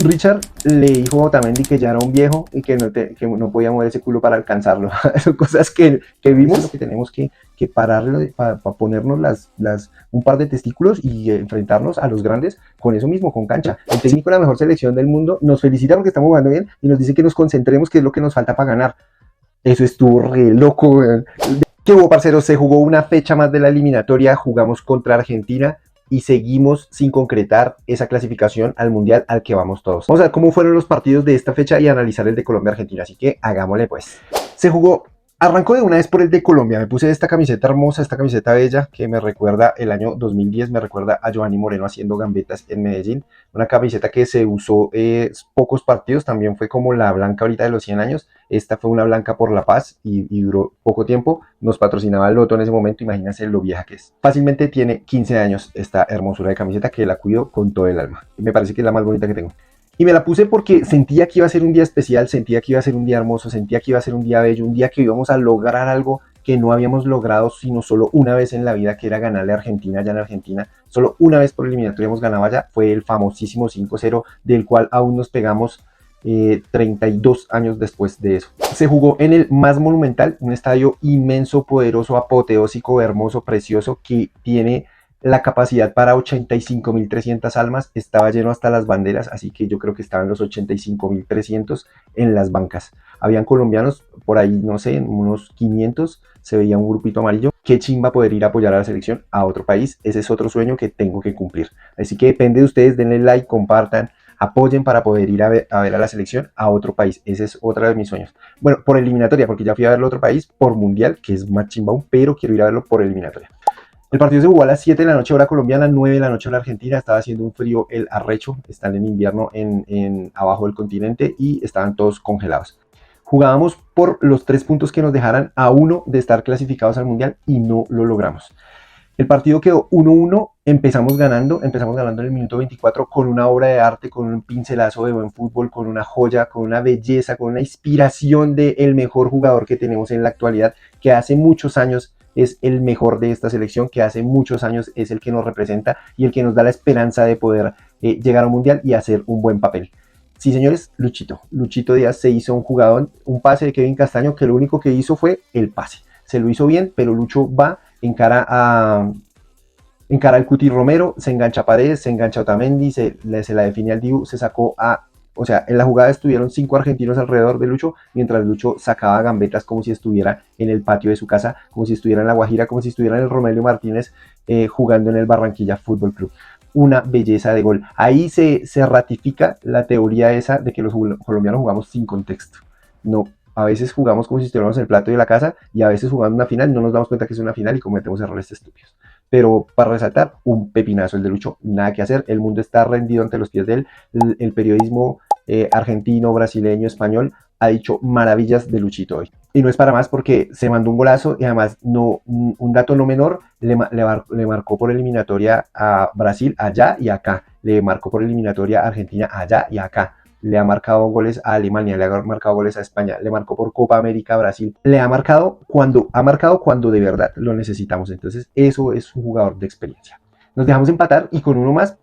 Richard le dijo a Otamendi que ya era un viejo y que no podía mover ese culo para alcanzarlo. Son cosas que vimos. Eso es lo que tenemos que pararle para ponernos un par de testículos y enfrentarnos a los grandes con eso mismo, con cancha. El técnico de la mejor selección del mundo nos felicita porque estamos jugando bien y nos dice que nos concentremos, que es lo que nos falta para ganar. Eso estuvo re loco, weón. ¿Qué hubo, parceros? Se jugó una fecha más de la eliminatoria, jugamos contra Argentina y seguimos sin concretar esa clasificación al Mundial al que vamos todos. Vamos a ver cómo fueron los partidos de esta fecha y analizar el de Colombia-Argentina, así que hagámosle pues. Se jugó, arrancó de una vez por el de Colombia, me puse esta camiseta hermosa, esta camiseta bella que me recuerda el año 2010, me recuerda a Giovanni Moreno haciendo gambetas en Medellín, una camiseta que se usó pocos partidos, también fue como la blanca ahorita de los 100 años, esta fue una blanca por la paz y duró poco tiempo, nos patrocinaba Loto en ese momento, imagínense lo vieja que es. Fácilmente tiene 15 años esta hermosura de camiseta que la cuido con todo el alma, me parece que es la más bonita que tengo. Y me la puse porque sentía que iba a ser un día especial, sentía que iba a ser un día hermoso, sentía que iba a ser un día bello, un día que íbamos a lograr algo que no habíamos logrado sino solo una vez en la vida, que era ganarle a Argentina allá en Argentina. Solo una vez por eliminatoria hemos ganado allá, fue el famosísimo 5-0, del cual aún nos pegamos 32 años después de eso. Se jugó en el más monumental, un estadio inmenso, poderoso, apoteósico, hermoso, precioso, que tiene la capacidad para 85.300 almas, estaba lleno hasta las banderas, así que yo creo que estaban los 85.300 en las bancas. Habían colombianos por ahí, no sé, en unos 500, se veía un grupito amarillo. Qué chimba poder ir a apoyar a la selección a otro país, ese es otro sueño que tengo que cumplir. Así que depende de ustedes, denle like, compartan, apoyen para poder ir a ver a la selección a otro país. Ese es otro de mis sueños. Bueno, por eliminatoria, porque ya fui a verlo a otro país, por mundial, que es más chimba aún, pero quiero ir a verlo por eliminatoria. El partido se jugó a las 7 de la noche hora colombiana, 9 de la noche hora argentina, estaba haciendo un frío el arrecho, están en invierno abajo del continente y estaban todos congelados. Jugábamos por los 3 puntos que nos dejaran a uno de estar clasificados al mundial y no lo logramos. El partido quedó 1-1, empezamos ganando en el minuto 24 con una obra de arte, con un pincelazo de buen fútbol, con una joya, con una belleza, con una inspiración del mejor jugador que tenemos en la actualidad, que hace muchos años es el mejor de esta selección, que hace muchos años es el que nos representa y el que nos da la esperanza de poder llegar a un mundial y hacer un buen papel. Sí, señores, Luchito Díaz se hizo un jugador, un pase de Kevin Castaño, que lo único que hizo fue el pase. Se lo hizo bien, pero Lucho va, encara al Cuti Romero, se engancha a Paredes, se engancha a Otamendi, se la define al Dibu, se sacó o sea, en la jugada estuvieron 5 argentinos alrededor de Lucho, mientras Lucho sacaba gambetas como si estuviera en el patio de su casa, como si estuviera en La Guajira, como si estuviera en el Romelio Martínez jugando en el Barranquilla Fútbol Club. Una belleza de gol. Ahí se ratifica la teoría esa de que los colombianos jugamos sin contexto. No, a veces jugamos como si estuviéramos en el plato de la casa y a veces jugando una final no nos damos cuenta que es una final y cometemos errores estúpidos. Pero para resaltar, un pepinazo el de Lucho, nada que hacer, el mundo está rendido ante los pies de él, el periodismo argentino, brasileño, español ha dicho maravillas de Luchito hoy. Y no es para más porque se mandó un golazo y además un dato no menor, le marcó por eliminatoria a Brasil allá y acá, le marcó por eliminatoria a Argentina allá y acá. Le ha marcado goles a Alemania, le ha marcado goles a España, le marcó por Copa América a Brasil, le ha marcado cuando de verdad lo necesitamos. Entonces eso es un jugador de experiencia. Nos dejamos empatar y con uno más,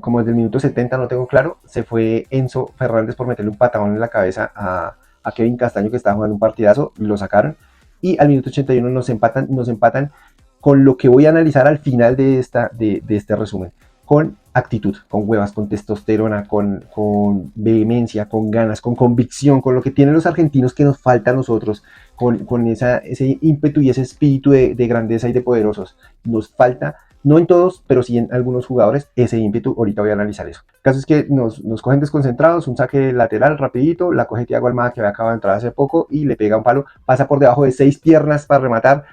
como desde el minuto 70, no tengo claro, se fue Enzo Fernández por meterle un patadón en la cabeza a Kevin Castaño, que estaba jugando un partidazo, lo sacaron y al minuto 81 nos empatan con lo que voy a analizar al final de este resumen. Con actitud, con huevas, con testosterona, con vehemencia, con ganas, con convicción, con lo que tienen los argentinos que nos falta a nosotros, con ese ímpetu y ese espíritu de grandeza y de poderosos. Nos falta, no en todos, pero sí en algunos jugadores, ese ímpetu. Ahorita voy a analizar eso. El caso es que nos cogen desconcentrados, un saque lateral rapidito, la coge Thiago Almada, que había acabado de entrar hace poco, y le pega un palo, pasa por debajo de 6 piernas para rematar,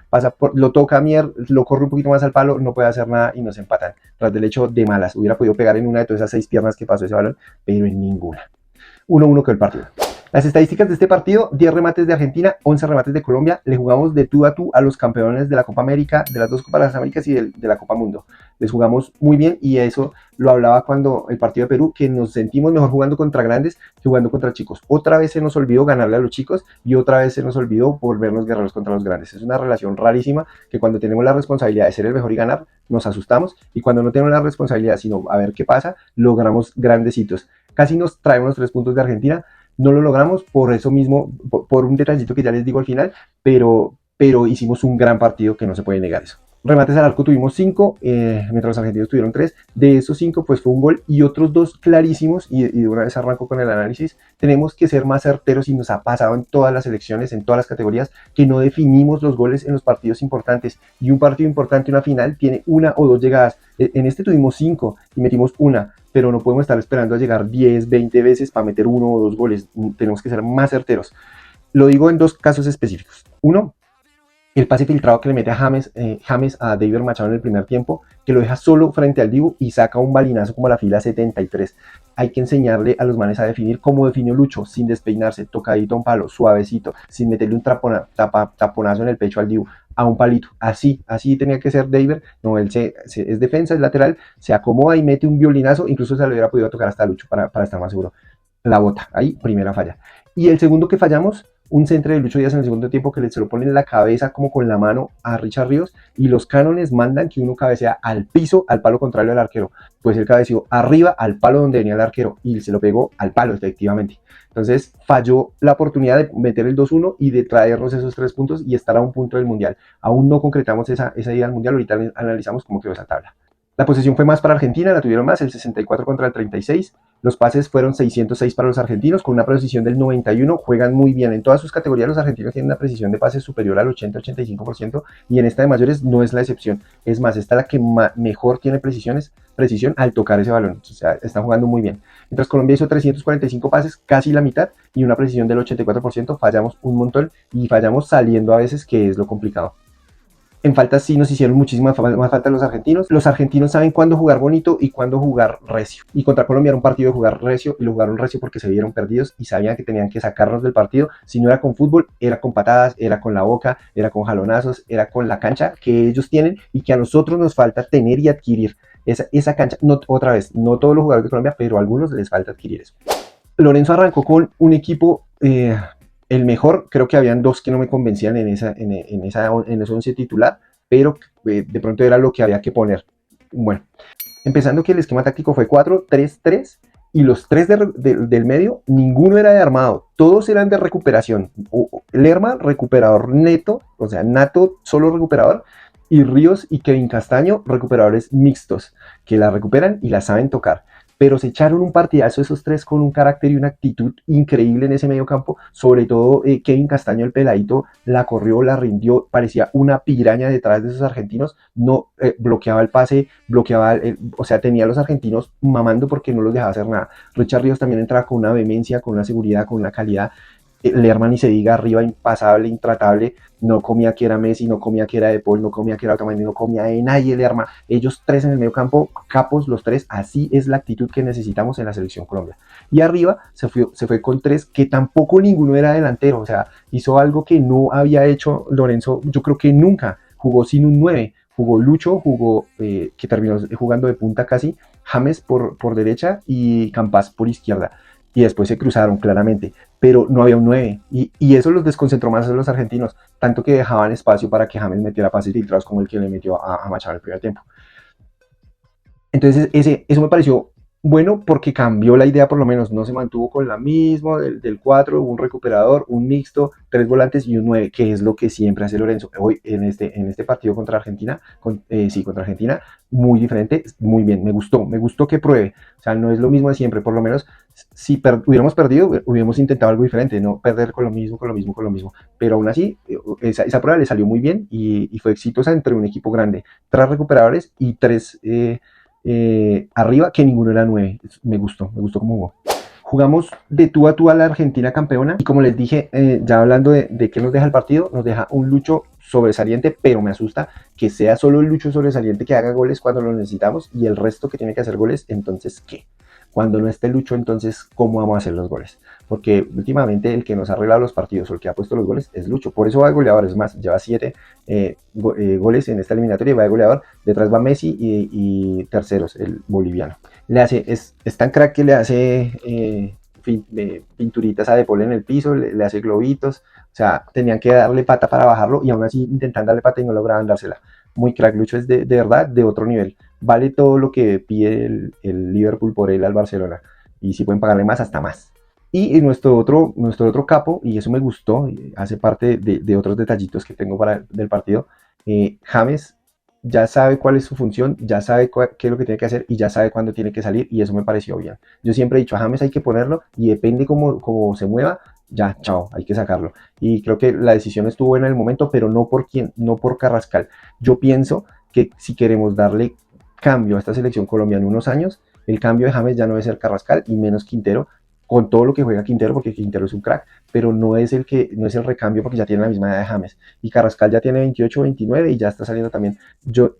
lo toca a Mier, lo corre un poquito más al palo, no puede hacer nada y nos empatan. Tras del hecho de malas, hubiera podido pegar en una de todas esas 6 piernas que pasó ese balón, pero en ninguna. 1-1 quedó el partido. Las estadísticas de este partido: 10 remates de Argentina, 11 remates de Colombia. Le jugamos de tú a tú a los campeones de la Copa América, de las 2 Copas de las Américas y de la Copa Mundo. Les jugamos muy bien y eso lo hablaba cuando el partido de Perú, que nos sentimos mejor jugando contra grandes que jugando contra chicos. Otra vez se nos olvidó ganarle a los chicos y otra vez se nos olvidó volvernos guerreros contra los grandes. Es una relación rarísima que cuando tenemos la responsabilidad de ser el mejor y ganar, nos asustamos, y cuando no tenemos la responsabilidad sino a ver qué pasa, logramos grandes hitos. casi nos traemos los 3 puntos de Argentina. No lo logramos por eso mismo, por un detallito que ya les digo al final, pero hicimos un gran partido que no se puede negar eso. Remates al arco tuvimos 5, mientras los argentinos tuvieron 3. De esos 5, pues fue un gol y otros 2 clarísimos. Y de una vez arranco con el análisis. Tenemos que ser más certeros y nos ha pasado en todas las selecciones, en todas las categorías, que no definimos los goles en los partidos importantes. Y un partido importante, una final, tiene 1 o 2 llegadas. En este tuvimos 5 y metimos 1, pero no podemos estar esperando a llegar 10, 20 veces para meter 1 o 2 goles. Tenemos que ser más certeros. Lo digo en 2 casos específicos. Uno, el pase filtrado que le mete a James a David Machado en el primer tiempo, que lo deja solo frente al Dibu y saca un balinazo como a la fila 73. Hay que enseñarle a los manes a definir cómo definió Lucho, sin despeinarse, tocadito a un palo, suavecito, sin meterle un taponazo en el pecho al Dibu, a un palito. Así tenía que ser David. No, él es defensa, es lateral, se acomoda y mete un violinazo, incluso se lo hubiera podido tocar hasta Lucho para estar más seguro. La bota, ahí, primera falla. Y el segundo que fallamos, un centro de Lucho Díaz en el segundo tiempo que se lo pone en la cabeza como con la mano a Richard Ríos, y los cánones mandan que uno cabecea al piso, al palo contrario al arquero. Pues él cabeceó arriba al palo donde venía el arquero y se lo pegó al palo, efectivamente. Entonces falló la oportunidad de meter el 2-1 y de traernos esos 3 puntos y estar a un punto del Mundial. Aún no concretamos esa ida al Mundial, ahorita analizamos cómo quedó esa tabla. La posesión fue más para Argentina, la tuvieron más, el 64 contra el 36. Los pases fueron 606 para los argentinos, con una precisión del 91. Juegan muy bien. En todas sus categorías los argentinos tienen una precisión de pases superior al 80-85%, y en esta de mayores no es la excepción. Es más, esta es la que mejor tiene precisión al tocar ese balón. O sea, están jugando muy bien. Mientras Colombia hizo 345 pases, casi la mitad, y una precisión del 84%. Fallamos un montón y fallamos saliendo a veces, que es lo complicado. En faltas sí nos hicieron muchísimas más falta los argentinos. Los argentinos saben cuándo jugar bonito y cuándo jugar recio. Y contra Colombia era un partido de jugar recio, y lo jugaron recio porque se vieron perdidos y sabían que tenían que sacarnos del partido. Si no era con fútbol, era con patadas, era con la boca, era con jalonazos, era con la cancha que ellos tienen y que a nosotros nos falta tener y adquirir. Esa cancha, no, otra vez, no todos los jugadores de Colombia, pero a algunos les falta adquirir eso. Lorenzo arrancó con un equipo... el mejor, creo que habían 2 que no me convencían en ese 11 titular, pero de pronto era lo que había que poner. Bueno, empezando que el esquema táctico fue 4-3-3, y los 3 del medio, ninguno era de armado, todos eran de recuperación. Lerma, recuperador neto, o sea, nato, solo recuperador, y Ríos y Kevin Castaño, recuperadores mixtos, que la recuperan y la saben tocar. Pero se echaron un partidazo esos 3 con un carácter y una actitud increíble en ese medio campo. Sobre todo Kevin Castaño, el peladito, la corrió, la rindió, parecía una piraña detrás de esos argentinos. No bloqueaba el pase, o sea, tenía a los argentinos mamando porque no los dejaba hacer nada. Richard Ríos también entraba con una vehemencia, con una seguridad, con una calidad. Lerma ni se diga, arriba, impasable, intratable. No comía que era Messi, no comía que era De Paul, no comía que era Otamendi, no comía de nadie Lerma. Ellos 3 en el medio campo, capos los 3. Así es la actitud que necesitamos en la selección Colombia. Y arriba se fue con 3 que tampoco ninguno era delantero. O sea, hizo algo que no había hecho Lorenzo, yo creo que nunca. Jugó sin un 9. Jugó Lucho, que terminó jugando de punta casi, James por derecha y Campas por izquierda. Y después se cruzaron claramente, pero no había un 9, y eso los desconcentró más a los argentinos, tanto que dejaban espacio para que James metiera pases filtrados como el que le metió a Machado en el primer tiempo. Entonces eso me pareció bueno porque cambió la idea, por lo menos no se mantuvo con la misma del 4, un recuperador, un mixto, 3 volantes y un 9, que es lo que siempre hace Lorenzo. Hoy en este partido contra Argentina, contra Argentina, muy diferente, muy bien, me gustó que pruebe. O sea, no es lo mismo de siempre, por lo menos si hubiéramos perdido, hubiéramos intentado algo diferente, no perder con lo mismo, pero aún así esa prueba le salió muy bien y fue exitosa entre un equipo grande, 3 recuperadores y 3 arriba, que ninguno era 9. Me gustó cómo jugó. Jugamos de tú a tú a la Argentina campeona, y como les dije, ya hablando de qué nos deja el partido, nos deja un Lucho sobresaliente, pero me asusta que sea solo el Lucho sobresaliente que haga goles cuando lo necesitamos, y el resto que tiene que hacer goles. Entonces, ¿qué? Cuando no esté Lucho, entonces, ¿cómo vamos a hacer los goles? Porque últimamente el que nos ha arreglado los partidos o el que ha puesto los goles es Lucho. Por eso va de goleador. Es más, lleva 7 goles en esta eliminatoria y va de goleador. Detrás va Messi y terceros, el boliviano. Es tan crack que le hace pinturitas a De Paul en el piso, le hace globitos. O sea, tenían que darle pata para bajarlo, y aún así intentan darle pata y no lograban dársela. Muy crack. Lucho es de verdad de otro nivel. Vale todo lo que pide el Liverpool por él al Barcelona. y si pueden pagarle más, hasta más. Y nuestro otro capo, y eso me gustó, y hace parte de otros detallitos que tengo del partido, James ya sabe cuál es su función, ya sabe qué es lo que tiene que hacer y ya sabe cuándo tiene que salir, y eso me pareció bien. Yo siempre he dicho, a James hay que ponerlo y depende cómo se mueva, ya, chao, hay que sacarlo. Y creo que la decisión estuvo buena en el momento, pero no por Carrascal. Yo pienso que si queremos darle cambio a esta selección colombiana en unos años, el cambio de James ya no debe ser Carrascal y menos Quintero, con todo lo que juega Quintero, porque Quintero es un crack, pero no es el recambio porque ya tiene la misma edad de James. Y Carrascal ya tiene 28, 29 y ya está saliendo también. Yo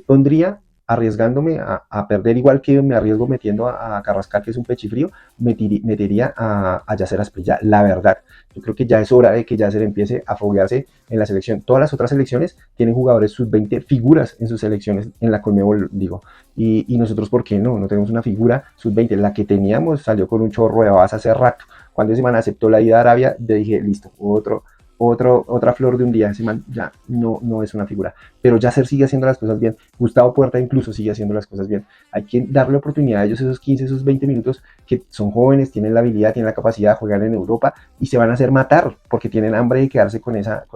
pondría, arriesgándome a perder, igual que me arriesgo metiendo a Carrascal, que es un pechifrío, metería a Yacer Asprilla, la verdad. Yo creo que ya es hora de que Yacer empiece a foguearse en la selección. Todas las otras selecciones tienen jugadores sub-20, figuras en sus selecciones, en la Conmebol, digo. Y nosotros, ¿por qué no? No tenemos una figura sub-20. La que teníamos salió con un chorro de babas hace rato. Cuando ese man aceptó la ida a Arabia, le dije, listo, otra flor de un día. Ese man ya no es una figura. Pero Yasser sigue haciendo las cosas bien. Gustavo Puerta incluso sigue haciendo las cosas bien. Hay que darle oportunidad a ellos esos 15, esos 20 minutos, que son jóvenes, tienen la habilidad, tienen la capacidad de jugar en Europa y se van a hacer matar porque tienen hambre de quedarse con esa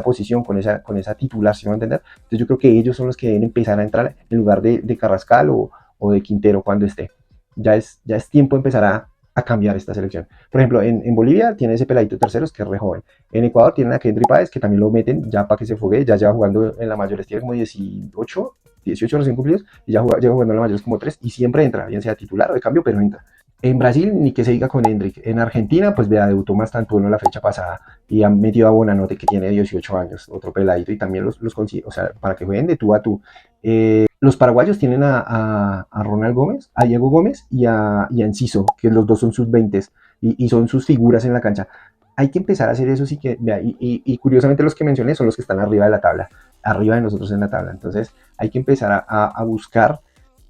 posición, con esa titular, ¿sí me va a entender? Entonces yo creo que ellos son los que deben empezar a entrar en lugar de Carrascal o de Quintero cuando esté. Ya es tiempo de empezar a cambiar esta selección. Por ejemplo, en Bolivia tiene ese peladito terceros que es re joven. En Ecuador tienen a Kendry Páez, que también lo meten ya para que se fogue, ya lleva jugando en la mayores, tiene como 18 recién cumplidos, y ya lleva jugando en la mayores como 3, y siempre entra, bien sea titular o de cambio, pero entra. En Brasil, ni que se diga con Hendrick. En Argentina, pues vea, debutó más tanto la fecha pasada y han metido a Bonanote, que tiene 18 años, otro peladito, y también los consigue, o sea, para que jueguen de tú a tú. Los paraguayos tienen a Ronald Gómez, a Diego Gómez y a Enciso, que los dos son sus 20 y son sus figuras en la cancha. Hay que empezar a hacer eso, sí que, vea, y curiosamente los que mencioné son los que están arriba de la tabla, arriba de nosotros en la tabla. Entonces hay que empezar a buscar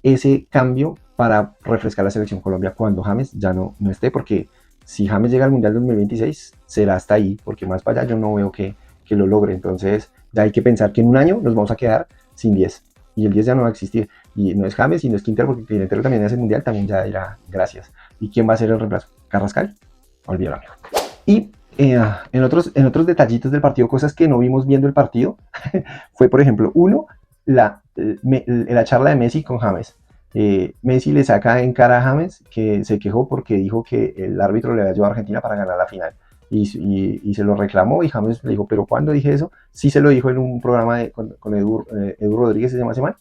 ese cambio para refrescar la selección Colombia cuando James ya no esté, porque si James llega al Mundial 2026, será hasta ahí, porque más para allá yo no veo que lo logre. Entonces ya hay que pensar que en un año nos vamos a quedar sin 10 y el 10 ya no va a existir. Y no es James y no es Quintero, porque Quintero también hace el Mundial, también ya dirá gracias. ¿Y quién va a ser el reemplazo? ¿Carrascal? Olvídalo, amigo. Y en otros detallitos del partido, cosas que no vimos viendo el partido, fue, por ejemplo, la charla de Messi con James. Messi le saca en cara a James que se quejó porque dijo que el árbitro le había llevado a Argentina para ganar la final. Y se lo reclamó y James le dijo, ¿pero cuándo dije eso? Sí se lo dijo en un programa con Edu Rodríguez, se llama ese man.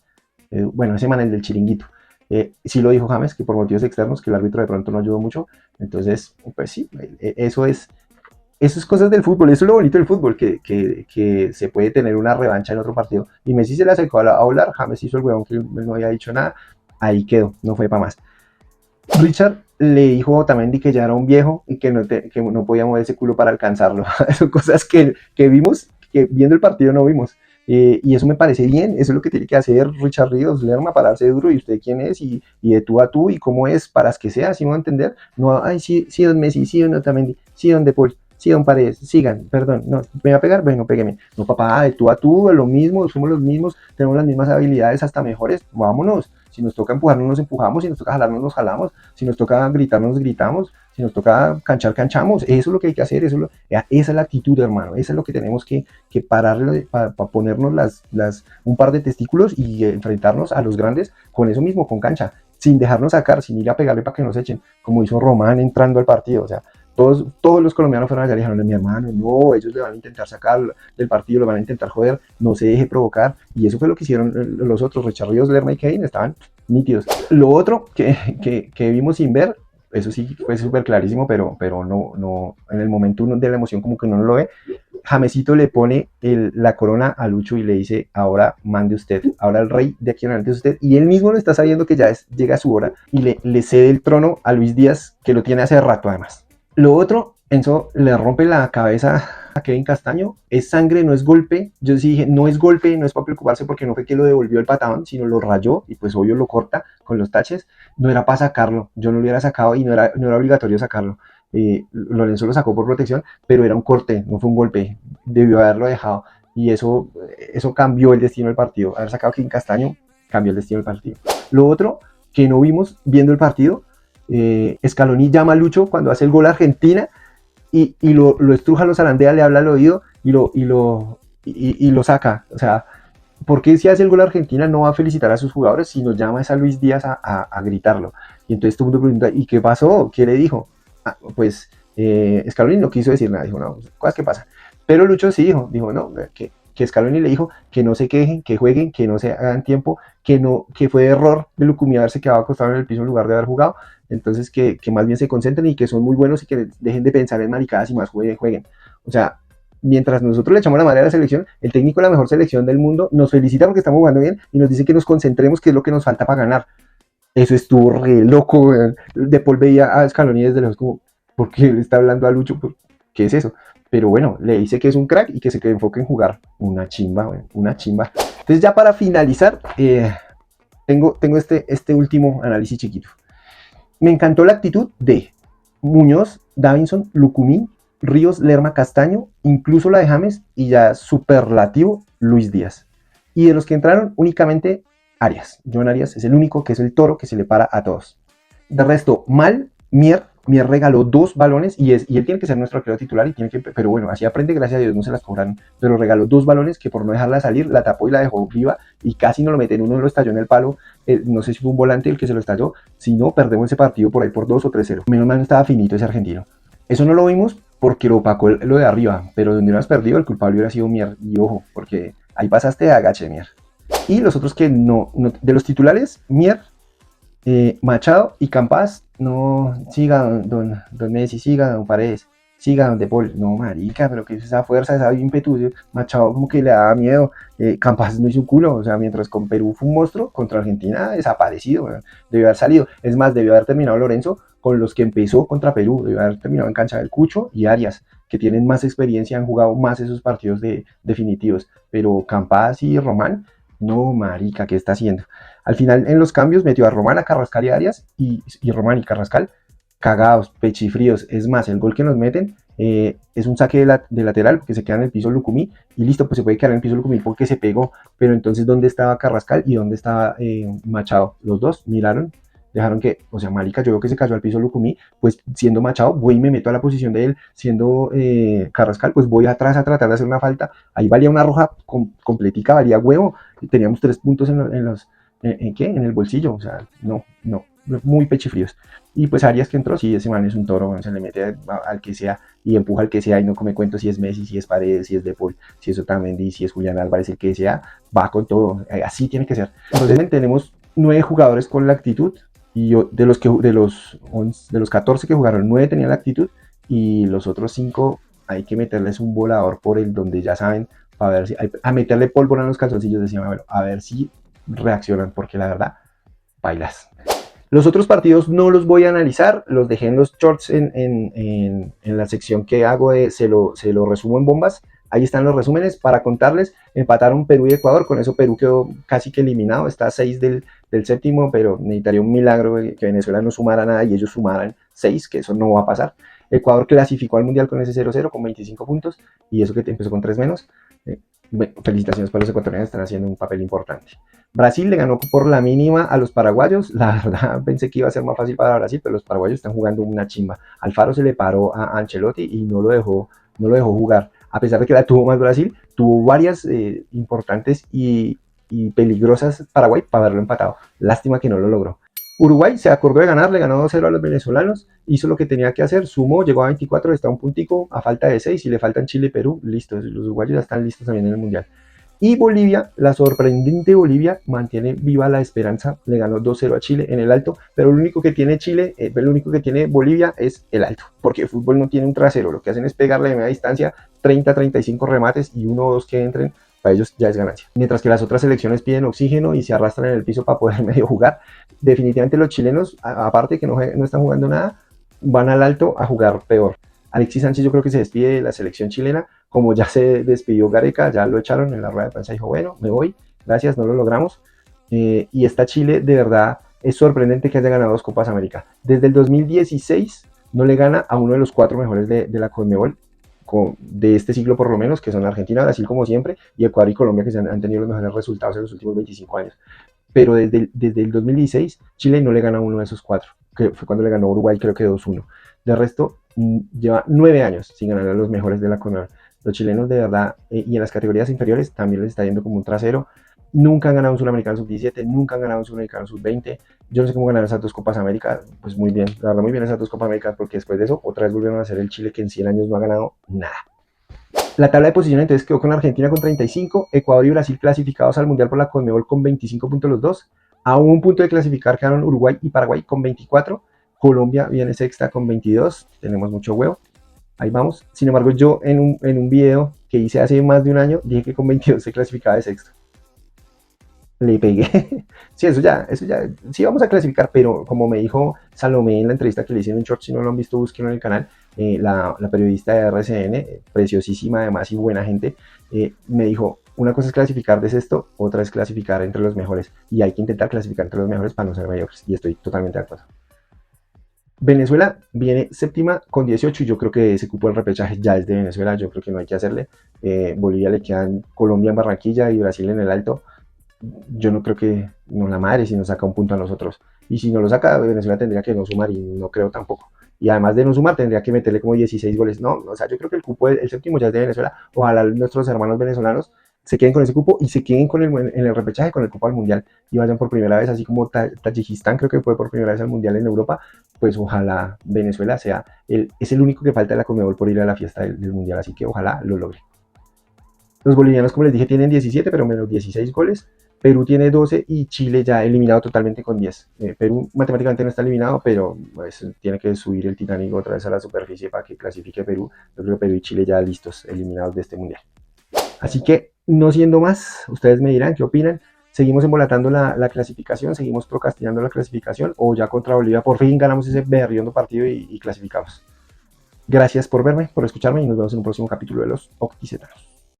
Bueno, ese man, el del chiringuito. Sí lo dijo James, que por motivos externos, que el árbitro de pronto no ayudó mucho. Entonces, pues sí, eso es cosas del fútbol, eso es lo bonito del fútbol, que se puede tener una revancha en otro partido. Y Messi se le acercó a hablar, James hizo el huevón que no había dicho nada, ahí quedó, no fue para más. Richard le dijo a Otamendi que ya era un viejo y que no podía mover ese culo para alcanzarlo. Son cosas que vimos, que viendo el partido no vimos. Y eso me parece bien, eso es lo que tiene que hacer Richard Ríos, Lerma, pararse duro, y usted quién es, y de tú a tú, y cómo es, para que sea, ¿sí me va a entender? No, ay, sí, sí, don Messi, sí, don Otamendi, sí, don De Paul, sí, don Paredes, sigan, perdón, no, me va a pegar, bueno, pégueme. No, papá, de tú a tú, lo mismo, somos los mismos, tenemos las mismas habilidades, hasta mejores, vámonos. Si nos toca empujarnos, nos empujamos, si nos toca jalarnos, nos jalamos, si nos toca gritarnos, nos gritamos, si nos toca canchar, canchamos. Eso es lo que hay que hacer, esa es la actitud, hermano, eso es lo que tenemos que pararle para ponernos un par de testículos y enfrentarnos a los grandes con eso mismo, con cancha, sin dejarnos sacar, sin ir a pegarle para que nos echen, como hizo Román entrando al partido. O sea, todos los colombianos fueron allá y dijeron, mi hermano, no, ellos le van a intentar sacar del partido, lo van a intentar joder, no se deje provocar. Y eso fue lo que hicieron los otros, Richard Ríos, Lerma y Kane, estaban nítidos. Lo otro que vimos sin ver, eso sí fue súper clarísimo, pero no, en el momento de la emoción como que uno no lo ve. Jamesito le pone la corona a Lucho y le dice, ahora mande usted, ahora el rey de aquí en adelante es usted, y él mismo lo está sabiendo que ya llega su hora, y le cede el trono a Luis Díaz, que lo tiene hace rato además. Lo otro, Enzo le rompe la cabeza a Kevin Castaño, es sangre, no es golpe. Yo sí dije, no es golpe, no es para preocuparse, porque no fue que lo devolvió el patadón, sino lo rayó y pues obvio lo corta con los taches. No era para sacarlo, yo no lo hubiera sacado y no era obligatorio sacarlo. Lorenzo lo sacó por protección, pero era un corte, no fue un golpe, debió haberlo dejado, y eso cambió el destino del partido. Haber sacado a Kevin Castaño cambió el destino del partido. Lo otro que no vimos viendo el partido, Scaloni llama a Lucho cuando hace el gol a Argentina y lo estruja, lo zarandea, le habla al oído y lo saca. O sea, ¿por qué si hace el gol a Argentina no va a felicitar a sus jugadores, sino llama a Luis Díaz a gritarlo? Y entonces todo el mundo pregunta, ¿y qué pasó? ¿Qué le dijo? Pues Scaloni no quiso decir nada, dijo, no, cosas que pasan. Pero Lucho sí dijo no, que Scaloni le dijo que no se quejen, que jueguen, que no se hagan tiempo, que fue error de Lucumí haberse quedado acostado en el piso en lugar de haber jugado, entonces que más bien se concentren y que son muy buenos y que dejen de pensar en maricadas y más jueguen. O sea, mientras nosotros le echamos la madre a la selección, el técnico de la mejor selección del mundo nos felicita porque estamos jugando bien y nos dice que nos concentremos, que es lo que nos falta para ganar. Eso estuvo re loco, weón. De Paul veía a Scaloni desde lejos como, ¿por qué le está hablando a Lucho? ¿Qué es eso? Pero bueno, le dice que es un crack y que se enfoque en jugar. Una chimba, weón, una chimba. Entonces ya para finalizar, tengo este último análisis chiquito. Me encantó la actitud de Muñoz, Davinson, Lucumí, Ríos, Lerma, Castaño, incluso la de James y ya superlativo Luis Díaz. Y de los que entraron únicamente Arias. John Arias es el único que es el toro que se le para a todos. De resto, mal, Mier regaló 2 balones y él tiene que ser nuestro arquero titular y tiene que, pero bueno, así aprende, gracias a Dios no se las cobraron, pero regaló 2 balones que por no dejarla salir la tapó y la dejó viva y casi no lo meten, uno lo estalló en el palo, no sé si fue un volante el que se lo estalló, si no perdemos ese partido por ahí por 2 o 3-0, menos mal no estaba finito ese argentino. Eso no lo vimos porque lo opacó lo de arriba, pero donde hubieras perdido el culpable hubiera sido Mier, y ojo, porque ahí pasaste de agache, Mier. Y los otros que no de los titulares, Mier, Machado y Campas, no, siga don Messi, siga don Paredes, siga don De Paul, no marica, pero que esa fuerza, esa ímpetu, Machado como que le daba miedo, Campas no hizo un culo, o sea, mientras con Perú fue un monstruo, contra Argentina desaparecido, debió haber salido, es más, debió haber terminado Lorenzo con los que empezó contra Perú, debió haber terminado en cancha del Cucho y Arias, que tienen más experiencia, han jugado más esos partidos definitivos, pero Campas y Román, no marica, ¿qué está haciendo? Al final, en los cambios, metió a Román, a Carrascal y a Arias, y Román y Carrascal cagados, pechifríos. Es más, el gol que nos meten es un saque de lateral, porque se queda en el piso Lucumí, y listo, pues se puede quedar en el piso Lucumí porque se pegó. Pero entonces, ¿dónde estaba Carrascal y dónde estaba Machado? Los dos miraron, dejaron que, o sea, marica, yo veo que se cayó al piso Lucumí, pues siendo Machado, voy y me meto a la posición de él, siendo Carrascal, pues voy atrás a tratar de hacer una falta. Ahí valía una roja completica, valía huevo, teníamos 3 puntos en los ¿qué? En el bolsillo, o sea, no, muy pechifríos. Y pues Arias que entró, sí, ese man es un toro, se le mete al que sea y empuja al que sea y no come cuento si es Messi, si es Paredes, si es De Paul, si es Otamendi, si es Julián Álvarez, el que sea, va con todo, así tiene que ser. Entonces tenemos 9 jugadores con la actitud y yo, de los 14 que jugaron, 9 tenían la actitud y los otros 5 hay que meterles un volador por el donde ya saben, para ver si, a meterle pólvora en los calzoncillos, decía Mabel, a ver si reaccionan, porque la verdad, bailas. Los otros partidos no los voy a analizar, los dejé en los shorts en la sección que hago se lo resumo en bombas. Ahí están los resúmenes para contarles. Empataron Perú y Ecuador, con eso Perú quedó casi que eliminado, está a 6 del séptimo, pero necesitaría un milagro que Venezuela no sumara nada y ellos sumaran 6, que eso no va a pasar. Ecuador clasificó al Mundial con ese 0-0 con 25 puntos y eso que empezó con 3 menos. Bueno, felicitaciones para los ecuatorianos, están haciendo un papel importante. Brasil le ganó por la mínima a los paraguayos. La verdad pensé que iba a ser más fácil para Brasil, pero los paraguayos están jugando una chimba. Alfaro se le paró a Ancelotti y no lo dejó jugar. A pesar de que la tuvo más Brasil, tuvo varias importantes y peligrosas Paraguay para haberlo empatado. Lástima que no lo logró. Uruguay se acordó de ganar, le ganó 2-0 a los venezolanos, hizo lo que tenía que hacer, sumó, llegó a 24, está un puntico a falta de 6 y le faltan Chile y Perú, listo, los uruguayos ya están listos también en el Mundial. Y Bolivia, la sorprendente Bolivia, mantiene viva la esperanza, le ganó 2-0 a Chile en el alto, pero lo único que tiene Chile, lo único que tiene Bolivia es el alto, porque el fútbol no tiene un trasero, lo que hacen es pegarle de media distancia 30-35 remates y 1 o 2 que entren, para ellos ya es ganancia. Mientras que las otras selecciones piden oxígeno y se arrastran en el piso para poder medio jugar, definitivamente los chilenos, aparte que no están jugando nada, van al alto a jugar peor. Alexis Sánchez yo creo que se despide de la selección chilena, como ya se despidió Gareca, ya lo echaron en la rueda de prensa, dijo, bueno, me voy, gracias, no lo logramos. Y esta Chile, de verdad, es sorprendente que haya ganado 2 Copas América. Desde el 2016 no le gana a uno de los 4 mejores de la Conmebol, de este siglo por lo menos, que son Argentina, Brasil como siempre, y Ecuador y Colombia, que han tenido los mejores resultados en los últimos 25 años. Pero desde el 2016, Chile no le gana a uno de esos 4. que fue cuando le ganó Uruguay, creo que 2-1. De resto, lleva 9 años sin ganar a los mejores de la Conmebol. Los chilenos de verdad, y en las categorías inferiores también les está yendo como un trasero. Nunca han ganado un Sudamericano Sub-17, nunca han ganado un Sudamericano Sub-20. Yo no sé cómo ganar esas 2 Copas América, pues muy bien, la verdad muy bien esas 2 Copas América, porque después de eso otra vez volvieron a ser el Chile que en 100 años no ha ganado nada. La tabla de posiciones entonces quedó con Argentina con 35, Ecuador y Brasil clasificados al Mundial por la Conmebol con 25 puntos los dos. A un punto de clasificar quedaron Uruguay y Paraguay con 24. Colombia viene sexta con 22. Tenemos mucho huevo. Ahí vamos. Sin embargo, yo en un video que hice hace más de un año dije que con 22 se clasificaba de sexto. Le pegué. Sí, eso ya, sí vamos a clasificar, pero como me dijo Salomé en la entrevista que le hice en un short, si no lo han visto, búsquenlo en el canal, la periodista de RCN, preciosísima además y buena gente, me dijo, una cosa es clasificar de sexto, otra es clasificar entre los mejores, y hay que intentar clasificar entre los mejores para no ser mediocres, y estoy totalmente de acuerdo. Venezuela viene séptima con 18 y yo creo que ese cupo del repechaje ya es de Venezuela, yo creo que no hay que hacerle. Bolivia le quedan Colombia en Barranquilla y Brasil en el Alto. Yo no creo que nos la madre si nos saca un punto a nosotros. Y si no lo saca, Venezuela tendría que no sumar y no creo tampoco. Y además de no sumar, tendría que meterle como 16 goles. No, o sea, yo creo que el cupo, el séptimo ya es de Venezuela. Ojalá nuestros hermanos venezolanos se queden con ese cupo y se queden con en el repechaje con el cupo al mundial y vayan por primera vez, así como Tayikistán creo que fue por primera vez al mundial en Europa. Pues ojalá Venezuela sea es el único que falta de la Conmebol por ir a la fiesta del mundial, así que ojalá lo logre. Los bolivianos, como les dije, tienen 17, pero menos 16 goles. Perú tiene 12 y Chile ya eliminado totalmente con 10. Perú matemáticamente no está eliminado, pero pues, tiene que subir el Titanic otra vez a la superficie para que clasifique Perú. Yo creo que Perú y Chile ya listos, eliminados de este mundial. Así que, no siendo más, ustedes me dirán qué opinan. ¿Seguimos embolatando la clasificación? ¿Seguimos procrastinando la clasificación? ¿O ya contra Bolivia por fin ganamos ese berriondo partido y clasificamos? Gracias por verme, por escucharme y nos vemos en un próximo capítulo de los Octisetanos.